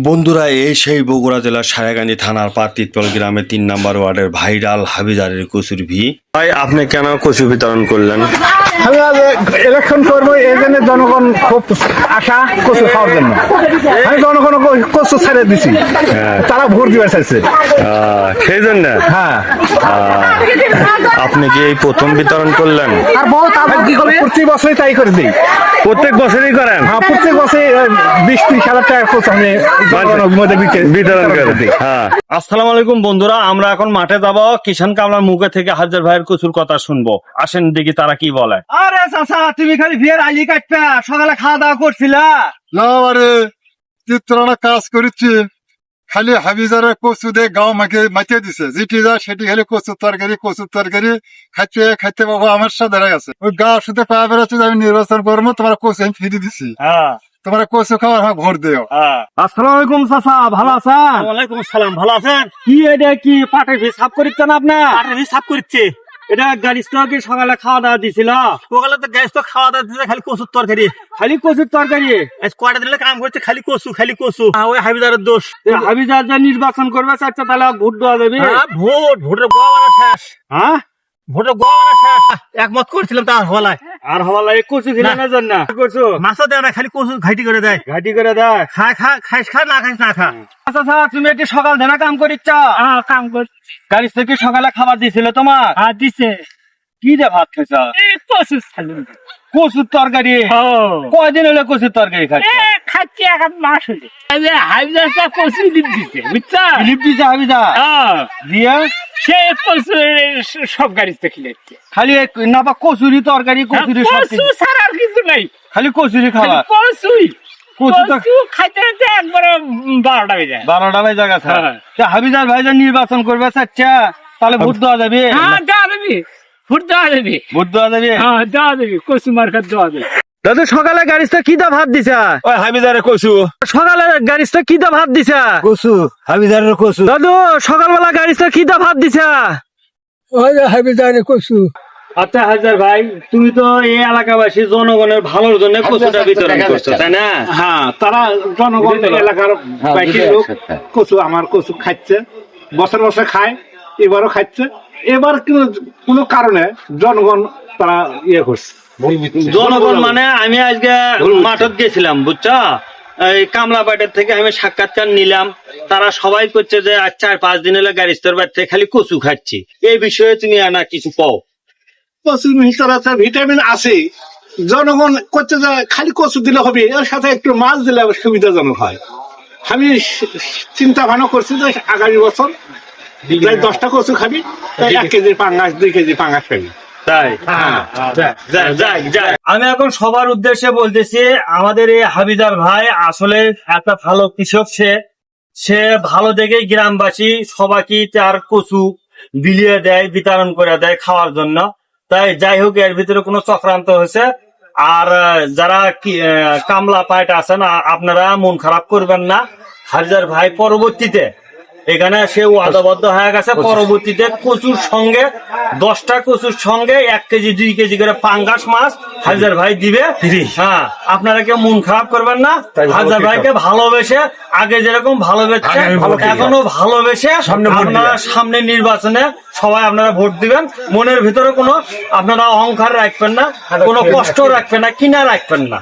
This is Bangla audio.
বন্ধুরা, এই সেই বগুড়া জেলার সায়াগান্ধী থানার পাতিতল গ্রামে ৩ নম্বর ওয়ার্ডের ভাইরাল হাবিজারের কচুর ভি। ভাই, আপনি কেন কচু বিতরণ করলেন? আমি ইলেকশন করবো, এই জন্য জনগণ খুব আশা কচু খাওয়ার জন্য আমি জনগণ কচু ছেড়ে দিছি, তারা ভোট দিবার চাইছে সেই জন্য। হ্যাঁ, আপনি কি এই প্রথম বিতরণ করলেন? প্রতি বছরই তাই করে দিই। প্রত্যেক বছরই করেন? হ্যাঁ, প্রত্যেক বছরই 20-30 হাজার টাকা কচু আমি বিতরণ করে দিই। হ্যাঁ। আসসালামু আলাইকুম বন্ধুরা, আমরা এখন মাঠে যাব, কিষান কামলার মুখে থেকে হাজার ভাইয়ের কচুর কথা শুনবো। আসেন দেখি তারা কি বলে। আরে চাচা, তুমি খালি বিয়ের আলি কাটপা, সকালে খাওয়া দাওয়া করছিলা? না আরে চিত্রানা কাজ করেছি, খালি হাবিজারের কচু দিয়ে গাও মাতিয়ে দিছে, যেটি যায় সেটি খালি কচুর তরকারি খাইতে খাইতে বাবা আমার সাথে গেছে। ওই গা শুধু পায়ে বেড়াচ্ছে, আমি নির্বাচন করবো, তোমার কচু আমি ফিরে দিছি, তোমার কচু খাওয়া আমার ভোট দিও। আসসালামু আলাইকুম চাচা, ভালো আছেন? ওয়ালাইকুম আসসালাম, ভালো আছেন? কি এটা কি পাটের ভিড় সাফ করিচ্ছেন আপনার? পাটের ভিড় সাফ করছে। এটা গাড়ি কি সকালে খাওয়া দাওয়া দিছিল? সকালে তো গ্যাস তো খাওয়া দাওয়া দিচ্ছে, খালি কচুর তরকারি। খালি কচুর তরকারি? আজ কয়টা দিলে কাম করছে, খালি কচু। ওই হাবিজারের দোষ। হাবিজার যা নির্বাচন করবে চাচ্ছে, তাহলে ভোট দেওয়া যাবে? ভোটের গোয়া শেষ। হ্যাঁ, ভোটের গোয়া শেষ। একমত করছিলাম তার হলায়। আর হওয়ালা এই কচু খিলানোর জন্য করছো? মাছও দেয় না, খালি কচু ঘাইটি করে দেয়। ঘাটি করে দেয়। খাইস খা, না খাইস না খা। আচ্ছা স্যার, তুমি একটি সকাল দেনা কাম করিচ্ছ? কাম করছি। গাড়ি থেকে সকালে খাবার দিছিল তোমার? দিছে। কি দিয়ে ভাত খাইছ? কচুর সালুন। কচুর তরকারি? কয়দিন হলে কচুর তরকারি খাচ্ছ? খাচ্ছি, এক মাস হলে। হাবিজারটা কচু লিপ দিছে, বুঝছা? লিপ দিছে হাবিজা দিয়া? সে কচু সব গাড়িতে খেলেছে। খালি না বা কচুরি তরকারি, কচুরি কচু ছাড়া আর কিছু নাই, খালি কচুরি খাওয়া? কচুই। কচু কচু খাইতে খাইতে একবারে 12টা বেজে যায়। 12টা বাজে গেছে। হাবিজার ভাইজান নির্বাচন করবে চাচ্ছা, তাহলে ভোট দেওয়া যাবে? হ্যাঁ, দেওয়া দেবে, ভোট দেওয়া দেবে। ভোট দেওয়া যাবে? হ্যাঁ, দেওয়া দেবে, কচু মার্কাত দেওয়া দেবে। দাদু, সকালে গাড়িতে কি দা ভাত দিছা? ওই হাবিজারের কচু। সকালে গাড়িতে কি দা ভাত দিছা? কচু, হাবিজারের কচু। দাদু, সকালবেলা গাড়িতে কি দা ভাত দিছা? ওই হাবিজারের কচু। আচ্ছা হাজার ভাই, তুমি তো এই এলাকাবাসী জনগণের ভালোর জন্য কচুটা বিতরণ করছো, তাই না? হ্যাঁ, তারা জনগণ এলাকার বাইরের লোক কচু, আমার কচু খাচ্ছে, বছর বছর খায়, এবারও খাচ্ছে। এবার কোনো কারণে জনগণ তারা ইয়ে করছে। জনগণ মানে আমি আজকে মাঠত গেছিলাম, বুঝছো? এই কামলাবাটের থেকে আমি সাক্ষাৎকার নিলাম, তারা সবাই করছে যে আজ 4-5 দিন হলে গাড়িস্তর বাড়ি থেকে খালি কচু খাচ্ছি। এই বিষয়ে তুমি না কিছু পাও? কচুর ভিতরে আছে ভিটামিন আছে, জনগণ করছে যে খালি কচু দিলে হবে, এর সাথে একটু মাছ দিলে সুবিধাজনক হয়। আমি চিন্তা ভাবনা করছি যে আগামী বছর 10টা কচু খাবি, 1 কেজি পাঙ্গাস, 2 কেজি পাঙ্গাস খাবি। তাই? আমি এখন সবার উদ্দেশ্যে বলতেছি, আমাদের এই হাবিজার ভাই আসলে একটা ভালো কৃষক। সে ভালো দেখে গ্রামবাসী সবাইকে তার কচু বিলিয়ে দেয়, বিতরণ করে দেয় খাওয়ার জন্য। তাই যাই হোক, এর ভিতরে কোনো চক্রান্ত হয়েছে। আর যারা কামলা পাইট আছেন, আপনারা মন খারাপ করবেন না। হাবিজার ভাই পরবর্তীতে এখানে সে ওয়াদাবদ্ধ হয়ে গেছে, পরবর্তীতে কচুর সঙ্গে 10টা কচুর সঙ্গে 1 কেজি 2 কেজি করে পাঙ্গাস মাছ হাজার ভাই দিবে। হ্যাঁ, আপনারা কেউ মন খারাপ করবেন না। হাজার ভাইকে ভালোবেসে, আগে যেরকম ভালোবেসে এখনো ভালোবেসে আপনারা সামনে নির্বাচনে সবাই আপনারা ভোট দিবেন। মনের ভিতরে কোনো আপনারা অহংকার রাখবেন না, কোনো কষ্ট রাখবেন না, কিনা রাখবেন না।